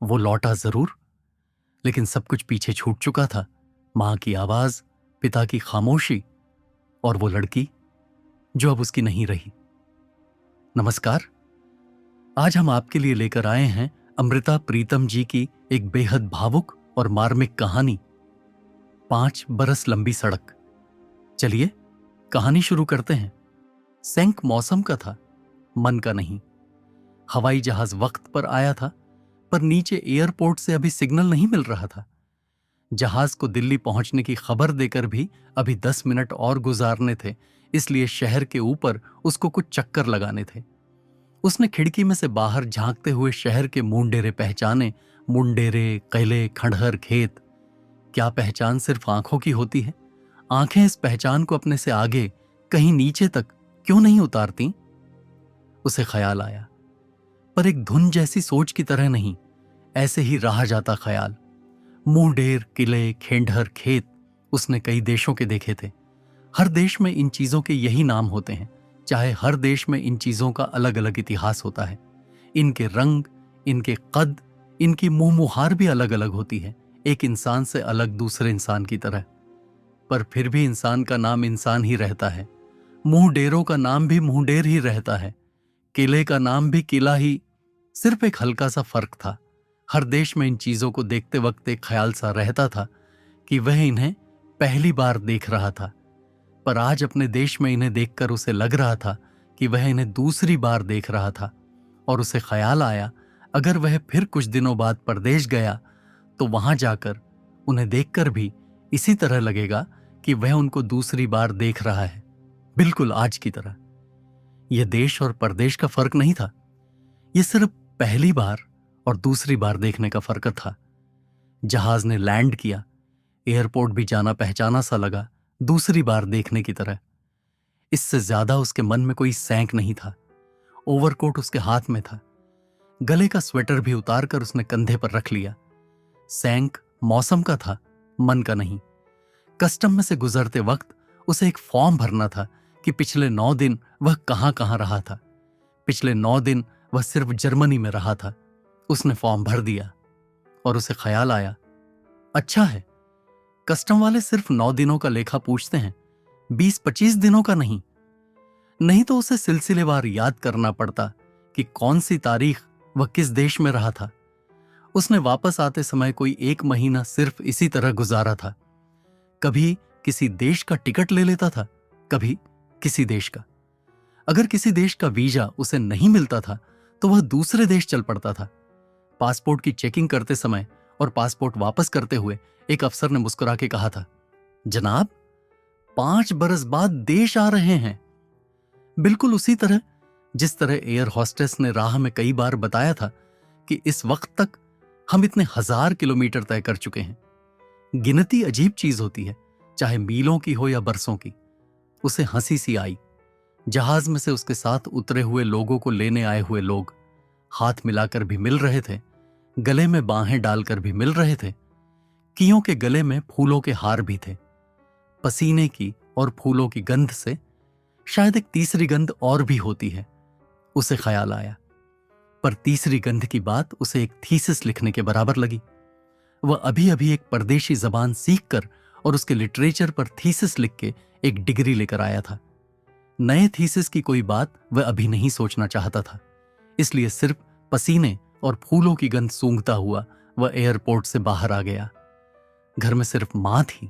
वो लौटा जरूर, लेकिन सब कुछ पीछे छूट चुका था। मां की आवाज, पिता की खामोशी और वो लड़की जो अब उसकी नहीं रही। नमस्कार। आज हम आपके लिए लेकर आए हैं अमृता प्रीतम जी की एक बेहद भावुक और मार्मिक कहानी, 5 बरस लंबी सड़क। चलिए कहानी शुरू करते हैं। सैंक मौसम का था, मन का नहीं। हवाई जहाज वक्त पर आया था, पर नीचे एयरपोर्ट से अभी सिग्नल नहीं मिल रहा था। जहाज को दिल्ली पहुंचने की खबर देकर भी अभी 10 मिनट और गुजारने थे, इसलिए शहर के ऊपर उसको कुछ चक्कर लगाने थे। उसने खिड़की में से बाहर झांकते हुए शहर के मुंडेरे पहचाने। मुंडेरे, किले, खंडहर, खेत। क्या पहचान सिर्फ आंखों की होती है? आंखें इस पहचान को अपने से आगे, कहीं नीचे तक क्यों नहीं उतारती? उसे ख्याल आया, पर एक धुन जैसी सोच की तरह नहीं, ऐसे ही रहा जाता ख्याल। मुंडेर, किले, खंडहर, खेत उसने कई देशों के देखे थे। हर देश में इन चीजों के यही नाम होते हैं, चाहे हर देश में इन चीजों का अलग अलग इतिहास होता है। इनके रंग, इनके कद, इनकी मुंह मुहार भी अलग अलग होती है, एक इंसान से अलग दूसरे इंसान की तरह। पर फिर भी इंसान का नाम इंसान ही रहता है। मुंहडेरों का नाम भी मुंहडेर ही रहता है। किले का नाम भी किला ही। सिर्फ एक हल्का सा फर्क था। हर देश में इन चीजों को देखते वक्त एक ख्याल सा रहता था कि वह इन्हें पहली बार देख रहा था, पर आज अपने देश में इन्हें देखकर उसे लग रहा था कि वह इन्हें दूसरी बार देख रहा था। और उसे ख्याल आया, अगर वह फिर कुछ दिनों बाद परदेश गया तो वहां जाकर उन्हें देखकर भी इसी तरह लगेगा कि वह उनको दूसरी बार देख रहा है, बिल्कुल आज की तरह। यह देश और परदेश का फर्क नहीं था, यह सिर्फ पहली बार और दूसरी बार देखने का फर्क था। जहाज ने लैंड किया, एयरपोर्ट भी जाना पहचाना सा लगा, दूसरी बार देखने की तरह। इससे ज्यादा उसके मन में कोई सैंक नहीं था। ओवरकोट उसके हाथ में था, गले का स्वेटर भी उतारकर उसने कंधे पर रख लिया। सैंक मौसम का था, मन का नहीं। कस्टम में से गुजरते वक्त उसे एक फॉर्म भरना था कि पिछले 9 दिन वह कहां कहां रहा था। पिछले 9 दिन वह सिर्फ जर्मनी में रहा था। उसने फॉर्म भर दिया और उसे ख्याल आया, अच्छा है, कस्टम वाले सिर्फ 9 दिनों का लेखा पूछते हैं, 20-25 दिनों का नहीं। नहीं तो उसे सिलसिलेवार याद करना पड़ता कि कौन सी तारीख वह किस देश में रहा था। उसने वापस आते समय कोई 1 महीना सिर्फ इसी तरह गुजारा था। कभी किसी देश का टिकट ले लेता था, कभी किसी देश का। अगर किसी देश का वीजा उसे नहीं मिलता था तो वह दूसरे देश चल पड़ता था। पासपोर्ट की चेकिंग करते समय और पासपोर्ट वापस करते हुए एक अफसर ने मुस्कुरा के कहा था, जनाब 5 बरस बाद देश आ रहे हैं। बिल्कुल उसी तरह जिस तरह एयर होस्टेस ने राह में कई बार बताया था कि इस वक्त तक हम इतने 1000 किलोमीटर तय कर चुके हैं। गिनती अजीब चीज होती है, चाहे मीलों की हो या बरसों की। उसे हंसी सी आई। जहाज में से उसके साथ उतरे हुए लोगों को लेने आए हुए लोग हाथ मिलाकर भी मिल रहे थे, गले में बाहें डालकर भी मिल रहे थे। कियों के गले में फूलों के हार भी थे। पसीने की और फूलों की गंध से शायद एक तीसरी गंध और भी होती है, उसे ख्याल आया। पर तीसरी गंध की बात उसे एक थीसिस लिखने के बराबर लगी। वह अभी अभी एक परदेशी जबान सीखकर और उसके लिटरेचर पर थीसिस लिख के एक डिग्री लेकर आया था। नए थीसिस की कोई बात वह अभी नहीं सोचना चाहता था, इसलिए सिर्फ पसीने और फूलों की गंध सूंघता हुआ वह एयरपोर्ट से बाहर आ गया। घर में सिर्फ मां थी।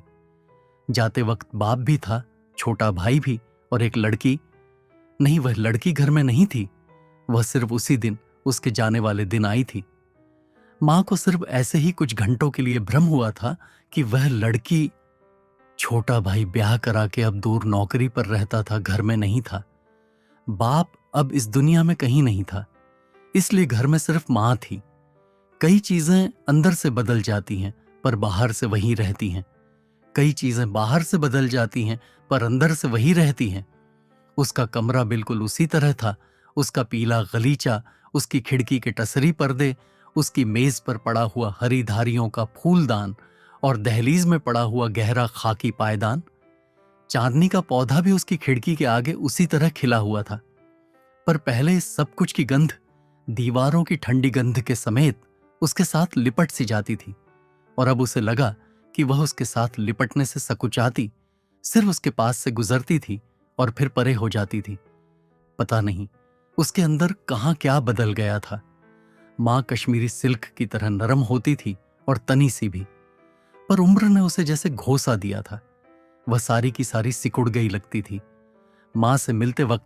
जाते वक्त बाप भी था, छोटा भाई भी और एक लड़की। नहीं, वह लड़की घर में नहीं थी, वह सिर्फ उसी दिन, उसके जाने वाले दिन आई थी। मां को सिर्फ ऐसे ही कुछ घंटों के लिए भ्रम हुआ था कि वह लड़की। छोटा भाई ब्याह करा के अब दूर नौकरी पर रहता था, घर में नहीं था। बाप अब इस दुनिया में कहीं नहीं था, इसलिए घर में सिर्फ मां थी। कई चीजें अंदर से बदल जाती हैं पर बाहर से वही रहती हैं। कई चीजें बाहर से बदल जाती हैं पर अंदर से वही रहती हैं। उसका कमरा बिल्कुल उसी तरह था। उसका पीला गलीचा, उसकी खिड़की के टसरी पर्दे, उसकी मेज पर पड़ा हुआ हरी धारियों का फूलदान और दहलीज में पड़ा हुआ गहरा खाकी पायदान। चांदनी का पौधा भी उसकी खिड़की के आगे उसी तरह खिला हुआ था। पर पहले इस सब कुछ की गंध, दीवारों की ठंडी गंध के समेत उसके साथ लिपट सी जाती थी, और अब उसे लगा कि वह उसके साथ लिपटने से सकुचाती, सिर्फ उसके पास से गुजरती थी और फिर परे हो जाती थी। पता नहीं उसके अंदर कहाँ क्या बदल गया था। मां कश्मीरी सिल्क की तरह नरम होती थी और तनी सी भी, पर उम्र ने उसे जैसे घोंसा दिया था। वह सारी की सारी सिकुड़ गई लगती थी। मां से मिलते वक्त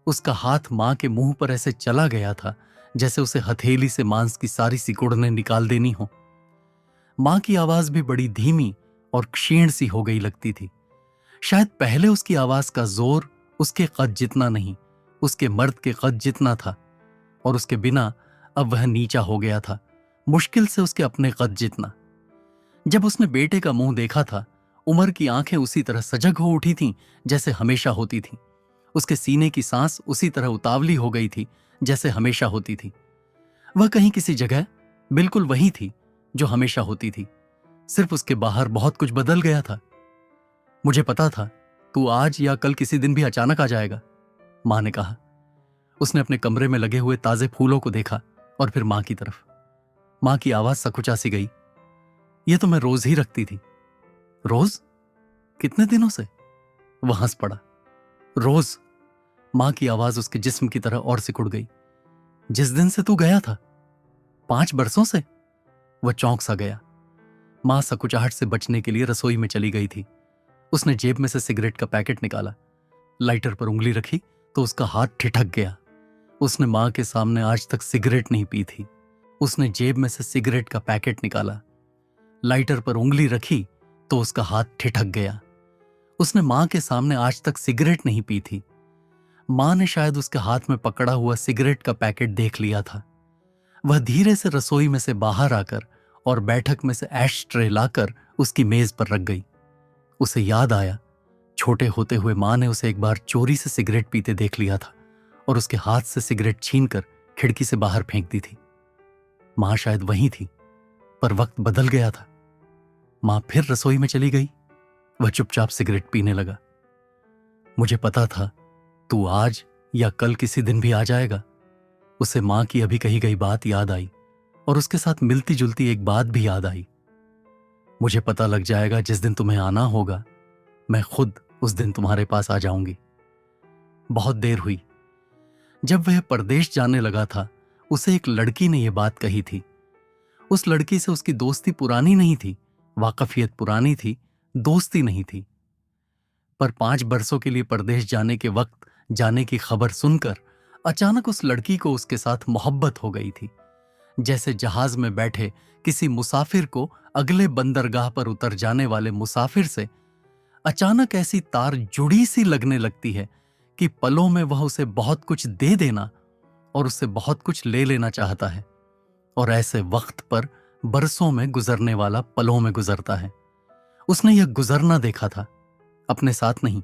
उसका हाथ मां के मुंह पर ऐसे चला गया था जैसे उसे हथेली से मांस की सारी सिकुड़ने निकाल देनी हो। मां की आवाज भी बड़ी धीमी और क्षीण सी हो गई लगती थी। शायद पहले उसकी आवाज का जोर उसके कद जितना नहीं, उसके मर्द के कद जितना था, और उसके बिना अब वह नीचा हो गया था, मुश्किल से उसके अपने कद जितना। जब उसने बेटे का मुंह देखा था, उमर की आंखें उसी तरह सजग हो उठी थीं जैसे हमेशा होती थीं। उसके सीने की सांस उसी तरह उतावली हो गई थी जैसे हमेशा होती थी। वह कहीं किसी जगह बिल्कुल वही थी जो हमेशा होती थी, सिर्फ उसके बाहर बहुत कुछ बदल गया था। मुझे पता था तू आज या कल किसी दिन भी अचानक आ जाएगा, मां ने कहा। उसने अपने कमरे में लगे हुए ताजे फूलों को देखा और फिर मां की तरफ। मां की आवाज सकुचा सी गई। ये तो मैं रोज ही रखती थी। रोज? कितने दिनों से? वह हंस पड़ा। रोज? मां की आवाज उसके जिस्म की तरह और सिकुड़ गई। जिस दिन से तू गया था? 5 बरसों से? वह चौंक सा गया। मां सकुचाहट से बचने के लिए रसोई में चली गई थी। उसने जेब में से सिगरेट का पैकेट निकाला, लाइटर पर उंगली रखी तो उसका हाथ ठिठक गया। उसने मां के सामने आज तक सिगरेट नहीं पी थी। उसने जेब में से सिगरेट का पैकेट निकाला, लाइटर पर उंगली रखी तो उसका हाथ ठिठक गया। उसने मां के सामने आज तक सिगरेट नहीं पी थी। मां ने शायद उसके हाथ में पकड़ा हुआ सिगरेट का पैकेट देख लिया था। वह धीरे से रसोई में से बाहर आकर और बैठक में से ऐश ट्रे लाकर उसकी मेज पर रख गई। उसे याद आया, छोटे होते हुए मां ने उसे एक बार चोरी से सिगरेट पीते देख लिया था और उसके हाथ से सिगरेट छीनकर खिड़की से बाहर फेंक दी थी। मां शायद वही थी, पर वक्त बदल गया था। मां फिर रसोई में चली गई। वह चुपचाप सिगरेट पीने लगा। मुझे पता था तू आज या कल किसी दिन भी आ जाएगा। उसे मां की अभी कही गई बात याद आई और उसके साथ मिलती जुलती एक बात भी याद आई। मुझे पता लग जाएगा जिस दिन तुम्हें आना होगा, मैं खुद उस दिन तुम्हारे पास आ जाऊंगी। बहुत देर हुई। जब वह परदेश जाने लगा था, उसे एक लड़की ने यह बात कही थी। उस लड़की से उसकी दोस्ती पुरानी नहीं थी, वाकफियत पुरानी थी, दोस्ती नहीं थी। पर 5 बरसों के लिए परदेश जाने के वक्त जाने की खबर सुनकर अचानक उस लड़की को उसके साथ मोहब्बत हो गई थी। जैसे जहाज में बैठे किसी मुसाफिर को अगले बंदरगाह पर उतर जाने वाले मुसाफिर से अचानक ऐसी तार जुड़ी सी लगने लगती है कि पलों में वह उसे बहुत कुछ दे देना और उससे बहुत कुछ ले लेना चाहता है, और ऐसे वक्त पर बरसों में गुजरने वाला पलों में गुजरता है। उसने यह गुजरना देखा था, अपने साथ नहीं,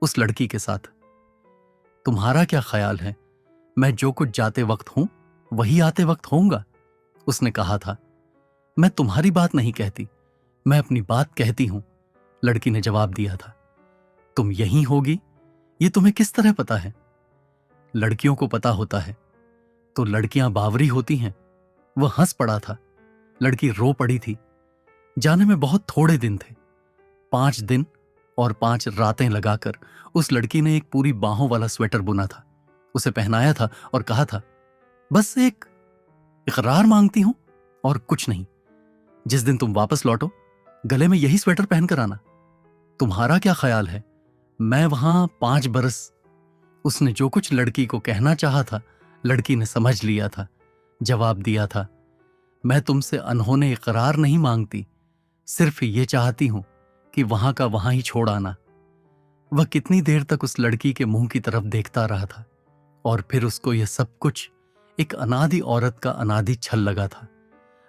उस लड़की के साथ। तुम्हारा क्या ख्याल है, मैं जो कुछ जाते वक्त हूं वही आते वक्त होऊंगा? उसने कहा था। मैं तुम्हारी बात नहीं कहती, मैं अपनी बात कहती हूं, लड़की ने जवाब दिया था। तुम यहीं होगी, ये तुम्हें किस तरह पता है? लड़कियों को पता होता है, तो लड़कियां बावरी होती हैं। वह हंस पड़ा था। लड़की रो पड़ी थी। जाने में बहुत थोड़े दिन थे। 5 दिन और 5 रातें लगाकर उस लड़की ने एक पूरी बाहों वाला स्वेटर बुना था, उसे पहनाया था और कहा था, बस एक इकरार मांगती हूं और कुछ नहीं। जिस दिन तुम वापस लौटो, गले में यही स्वेटर पहनकर आना। तुम्हारा क्या ख्याल है, मैं वहां 5 बरस। उसने जो कुछ लड़की को कहना चाहा था, लड़की ने समझ लिया था, जवाब दिया था, मैं तुमसे अनहोने इकरार नहीं मांगती, सिर्फ ये चाहती हूं कि वहां का वहां ही छोड़ आना। वह कितनी देर तक उस लड़की के मुंह की तरफ देखता रहा था, और फिर उसको यह सब कुछ एक अनादि औरत का अनादि छल लगा था।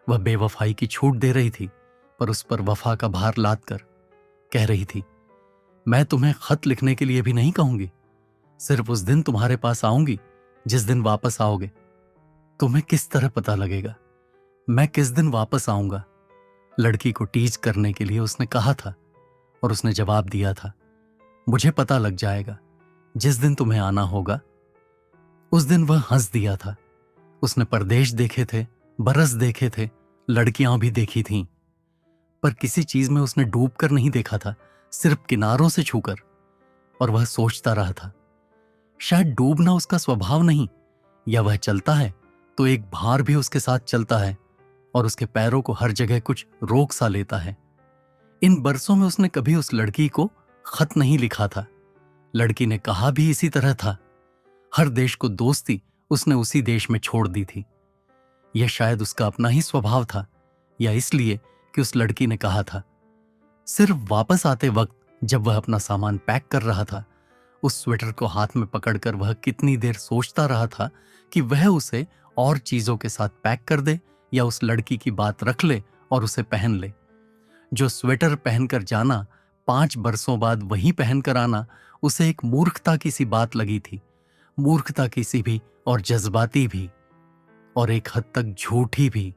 वह बेवफाई की छूट दे रही थी, पर उस पर वफा का भार लाद कर कह रही थी, मैं तुम्हें खत लिखने के लिए भी नहीं कहूंगी, सिर्फ उस दिन तुम्हारे पास आऊंगी जिस दिन वापस आओगे। तुम्हें किस तरह पता लगेगा मैं किस दिन वापस आऊंगा? लड़की को टीज करने के लिए उसने कहा था, और उसने जवाब दिया था, मुझे पता लग जाएगा जिस दिन तुम्हें आना होगा। उस दिन वह हंस दिया था। उसने परदेश देखे थे बरस देखे थे, लड़कियां भी देखी थीं, पर किसी चीज में उसने डूब कर नहीं देखा था, सिर्फ किनारों से छूकर। और वह सोचता रहा था, शायद डूबना उसका स्वभाव नहीं, या वह चलता है तो एक भार भी उसके साथ चलता है और उसके पैरों को हर जगह कुछ रोक सा लेता है। इन बरसों में उसने कभी उस लड़की को खत नहीं लिखा था। लड़की ने कहा भी इसी तरह था। हर देश को दोस्ती उसने उसी देश में छोड़ दी थी। यह शायद उसका अपना ही स्वभाव था, या इसलिए कि उस लड़की ने कहा था। सिर्फ वापस आते वक्त जब वह अपना सामान पैक कर रहा था, उस स्वेटर को हाथ में पकड़कर वह कितनी देर सोचता रहा था कि वह उसे और चीजों के साथ पैक कर दे या उस लड़की की बात रख ले और उसे पहन ले। जो स्वेटर पहनकर जाना, 5 बरसों बाद वही पहनकर आना, उसे एक मूर्खता की सी बात लगी थी। मूर्खता की सी भी और जज्बाती भी, और एक हद तक झूठी भी,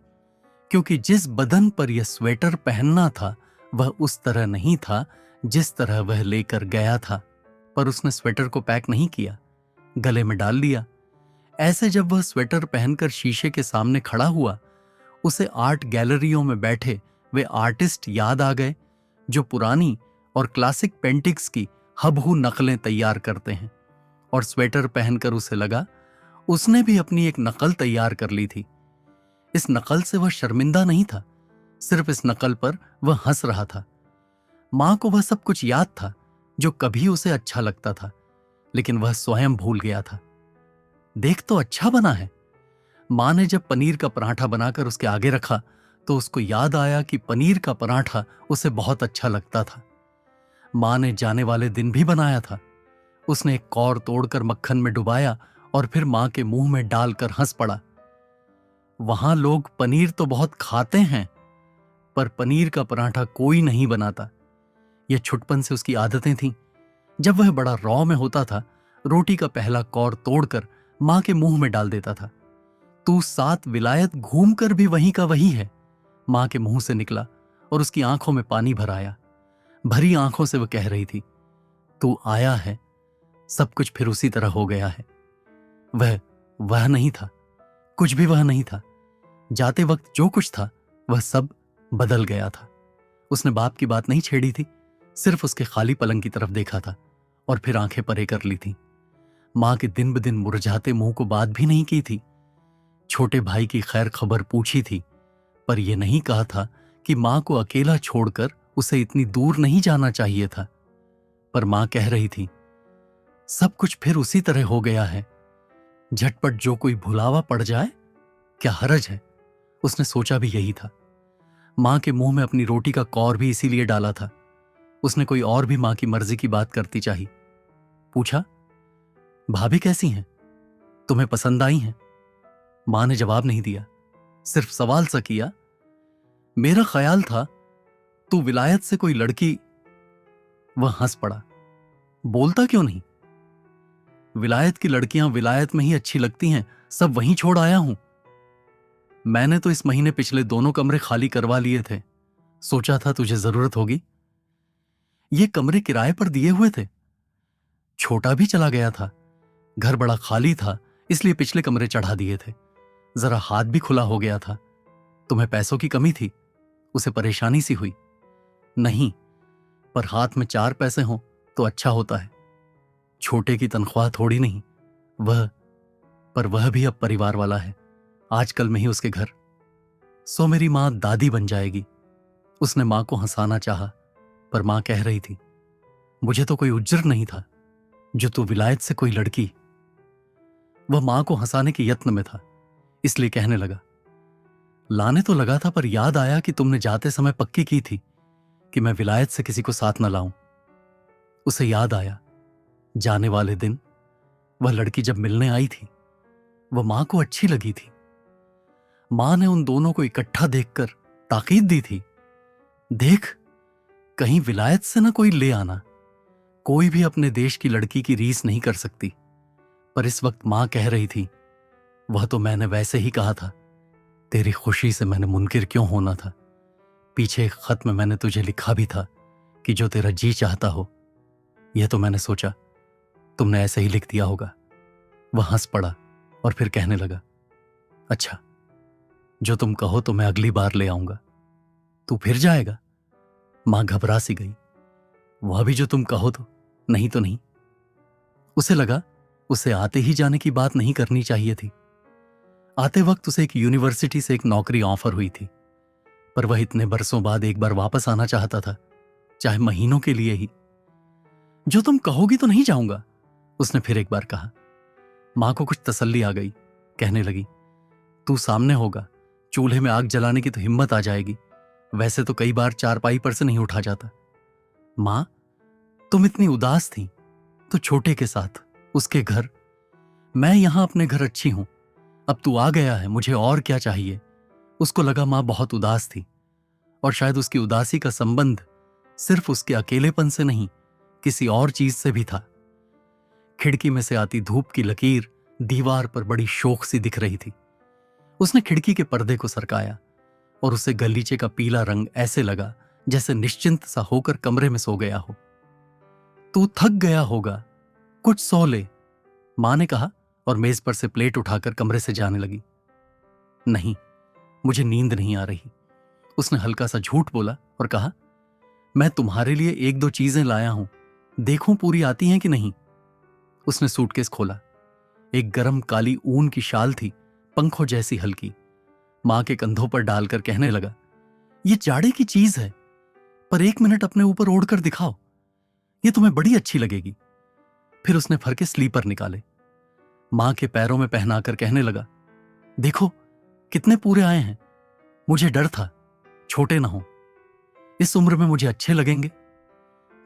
क्योंकि जिस बदन पर यह स्वेटर पहनना था वह उस तरह नहीं था जिस तरह वह लेकर गया था। पर उसने स्वेटर को पैक नहीं किया, गले में डाल लिया। ऐसे जब वह स्वेटर पहनकर शीशे के सामने खड़ा हुआ, उसे आर्ट गैलरियों में बैठे वे आर्टिस्ट याद आ गए जो पुरानी और क्लासिक पेंटिंग्स की हबहू नकलें तैयार करते हैं। और स्वेटर पहनकर उसे लगा उसने भी अपनी एक नकल तैयार कर ली थी। इस नकल से वह शर्मिंदा नहीं था, सिर्फ इस नकल पर वह हंस रहा था। मां को वह सब कुछ याद था जो कभी उसे अच्छा लगता था, लेकिन वह स्वयं भूल गया था। देख तो अच्छा बना है। मां ने जब पनीर का पराठा बनाकर उसके आगे रखा तो उसको याद आया कि पनीर का पराठा उसे बहुत अच्छा लगता था। मां ने जाने वाले दिन भी बनाया था। उसने एक कौर तोड़कर मक्खन में डुबाया और फिर मां के मुंह में डालकर हंस पड़ा। वहां लोग पनीर तो बहुत खाते हैं, पर पनीर का पराठा कोई नहीं बनाता। यह छुटपन से उसकी आदतें थीं। जब वह बड़ा रौ में होता था, रोटी का पहला कौर तोड़कर मां के मुंह में डाल देता था। तू 7 विलायत घूमकर भी वहीं का वही है, मां के मुंह से निकला और उसकी आंखों में पानी भर आया। भरी आंखों से वह कह रही थी, तू आया है, सब कुछ फिर उसी तरह हो गया है। वह नहीं था, कुछ भी वह नहीं था। जाते वक्त जो कुछ था वह सब बदल गया था। उसने बाप की बात नहीं छेड़ी थी, सिर्फ उसके खाली पलंग की तरफ देखा था और फिर आंखें परे कर ली थी। मां के दिन ब दिन मुरझाते मुंह को बात भी नहीं की थी। छोटे भाई की खैर खबर पूछी थी, पर यह नहीं कहा था कि मां को अकेला छोड़कर उसे इतनी दूर नहीं जाना चाहिए था। पर मां कह रही थी, सब कुछ फिर उसी तरह हो गया है। झटपट जो कोई भुलावा पड़ जाए, क्या हरज है। उसने सोचा भी यही था। मां के मुंह में अपनी रोटी का कौर भी इसीलिए डाला था। उसने कोई और भी मां की मर्जी की बात करती चाही। पूछा, भाभी कैसी हैं, तुम्हें पसंद आई हैं? मां ने जवाब नहीं दिया, सिर्फ सवाल सा किया, मेरा ख्याल था तू विलायत से कोई लड़की। वह हंस पड़ा। बोलता क्यों नहीं? विलायत की लड़कियां विलायत में ही अच्छी लगती हैं, सब वहीं छोड़ आया हूं। मैंने तो इस महीने पिछले 2 कमरे खाली करवा लिए थे, सोचा था तुझे जरूरत होगी। ये कमरे किराए पर दिए हुए थे। छोटा भी चला गया था, घर बड़ा खाली था, इसलिए पिछले कमरे चढ़ा दिए थे। जरा हाथ भी खुला हो गया था। तुम्हें पैसों की कमी थी? उसे परेशानी सी हुई। नहीं, पर हाथ में 4 पैसे हों तो अच्छा होता है। छोटे की तनख्वाह थोड़ी नहीं। पर वह भी अब परिवार वाला है, आजकल में ही उसके घर। सो मेरी मां दादी बन जाएगी। उसने मां को हंसाना चाहा, पर मां कह रही थी, मुझे तो कोई उज्जर नहीं था जो तू विलायत से कोई लड़की। वह मां को हंसाने के यत्न में था, इसलिए कहने लगा, लाने तो लगा था, पर याद आया कि तुमने जाते समय पक्की की थी कि मैं विलायत से किसी को साथ न लाऊं। उसे याद आया जाने वाले दिन वह लड़की जब मिलने आई थी, वह मां को अच्छी लगी थी। मां ने उन दोनों को इकट्ठा देखकर ताकीद दी थी, देख कहीं विलायत से ना कोई ले आना। कोई भी अपने देश की लड़की की रीस नहीं कर सकती। पर इस वक्त मां कह रही थी, वह तो मैंने वैसे ही कहा था, तेरी खुशी से मैंने मुनकिर क्यों होना था। पीछे एक खत में मैंने तुझे लिखा भी था कि जो तेरा जी चाहता हो। यह तो मैंने सोचा तुमने ऐसे ही लिख दिया होगा। वह हंस पड़ा और फिर कहने लगा, अच्छा जो तुम कहो तो मैं अगली बार ले आऊंगा। तू फिर जाएगा? मां घबरा सी गई। वह भी जो तुम कहो तो नहीं। उसे लगा उसे आते ही जाने की बात नहीं करनी चाहिए थी। आते वक्त उसे एक यूनिवर्सिटी से एक नौकरी ऑफर हुई थी, पर वह इतने बरसों बाद एक बार वापस आना चाहता था, चाहे महीनों के लिए ही। जो तुम कहोगी तो नहीं जाऊंगा, उसने फिर एक बार कहा। मां को कुछ तसल्ली आ गई। कहने लगी, तू सामने होगा, चूल्हे में आग जलाने की तो हिम्मत आ जाएगी। वैसे तो कई बार चारपाई पर से नहीं उठा जाता। मां, तुम इतनी उदास थी तो छोटे के साथ उसके घर, मैं यहां अपने घर अच्छी हूं। अब तू आ गया है, मुझे और क्या चाहिए। उसको लगा मां बहुत उदास थी, और शायद उसकी उदासी का संबंध सिर्फ उसके अकेलेपन से नहीं, किसी और चीज से भी था। खिड़की में से आती धूप की लकीर दीवार पर बड़ी शोक सी दिख रही थी। उसने खिड़की के पर्दे को सरकाया और उसे गलीचे का पीला रंग ऐसे लगा जैसे निश्चिंत सा होकर कमरे में सो गया हो। तू थक गया होगा, कुछ सो ले, मां ने कहा, और मेज पर से प्लेट उठाकर कमरे से जाने लगी। नहीं, मुझे नींद नहीं आ रही, उसने हल्का सा झूठ बोला और कहा, मैं तुम्हारे लिए एक दो चीजें लाया हूं, देखूं पूरी आती हैं कि नहीं। उसने सूटकेस खोला। एक गरम काली ऊन की शाल थी, पंखों जैसी हल्की। मां के कंधों पर डालकर कहने लगा, ये जाड़े की चीज है, पर एक मिनट अपने ऊपर ओढ़कर दिखाओ, ये तुम्हें बड़ी अच्छी लगेगी। फिर उसने फर के स्लीपर निकाले, मां के पैरों में पहनाकर कहने लगा, देखो कितने पूरे आए हैं। मुझे डर था छोटे ना हो, इस उम्र में मुझे अच्छे लगेंगे।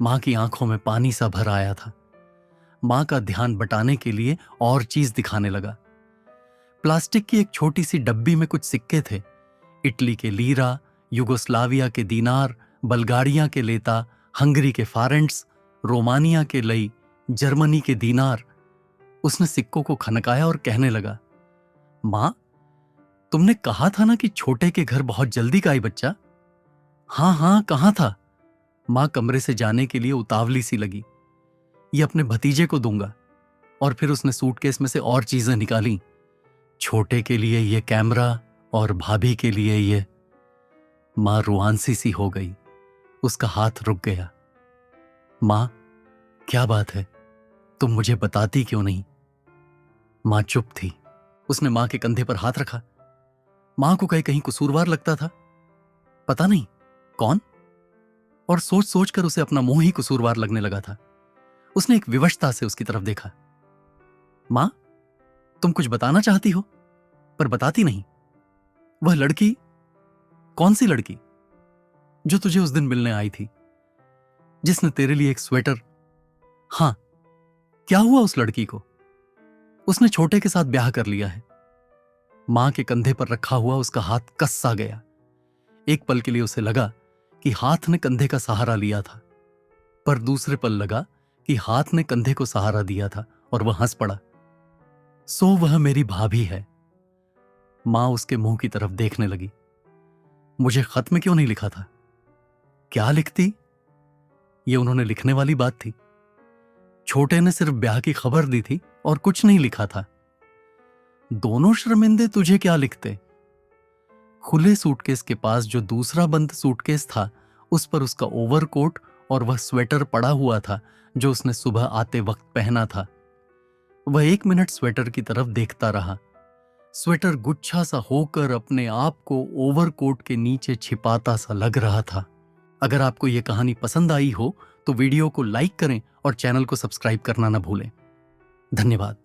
मां की आंखों में पानी सा भर आया था। मां का ध्यान बटाने के लिए और चीज दिखाने लगा। प्लास्टिक की एक छोटी सी डब्बी में कुछ सिक्के थे, इटली के लीरा, युगोस्लाविया के दीनार, बल्गारिया के लेता, हंगरी के फारेंट्स, रोमानिया के लई, जर्मनी के दीनार। उसने सिक्कों को खनकाया और कहने लगा, मां, तुमने कहा था ना कि छोटे के घर बहुत जल्दी का आई बच्चा। हाँ, कहां था। मां कमरे से जाने के लिए उतावली सी लगी। ये अपने भतीजे को दूंगा। और फिर उसने सूटकेस में से और चीजें निकाली। छोटे के लिए ये कैमरा और भाभी के लिए ये। मां रुआंसी सी हो गई, उसका हाथ रुक गया। मां, क्या बात है, तुम मुझे बताती क्यों नहीं। मां चुप थी। उसने मां के कंधे पर हाथ रखा। मां को कहीं कसूरवार लगता था, पता नहीं कौन, और सोच सोच कर उसे अपना मुंह ही कसूरवार लगने लगा था। उसने एक विवशता से उसकी तरफ देखा। मां, तुम कुछ बताना चाहती हो पर बताती नहीं। वह लड़की, कौन सी लड़की? जो तुझे उस दिन मिलने आई थी, जिसने तेरे लिए एक स्वेटर। हां, क्या हुआ उस लड़की को? उसने छोटे के साथ ब्याह कर लिया है। मां के कंधे पर रखा हुआ उसका हाथ कस सा गया। एक पल के लिए उसे लगा कि हाथ ने कंधे का सहारा लिया था, पर दूसरे पल लगा कि हाथ ने कंधे को सहारा दिया था, और वह हंस पड़ा। सो वह मेरी भाभी है। मां उसके मुंह की तरफ देखने लगी। मुझे खत में क्यों नहीं लिखा था? क्या लिखती? ये उन्होंने लिखने वाली बात थी। छोटे ने सिर्फ ब्याह की खबर दी थी और कुछ नहीं लिखा था। दोनों शर्मिंदे, तुझे क्या लिखते? खुले सूटकेस के पास जो दूसरा बंद सूटकेस था, उस पर उसका ओवरकोट और वह स्वेटर पड़ा हुआ था जो उसने सुबह आते वक्त पहना था। वह 1 मिनट स्वेटर की तरफ देखता रहा। स्वेटर गुच्छा सा होकर अपने आप को ओवरकोट के नीचे छिपाता सा लग रहा था। अगर आपको यह कहानी पसंद आई हो तो वीडियो को लाइक करें और चैनल को सब्सक्राइब करना न भूलें। धन्यवाद।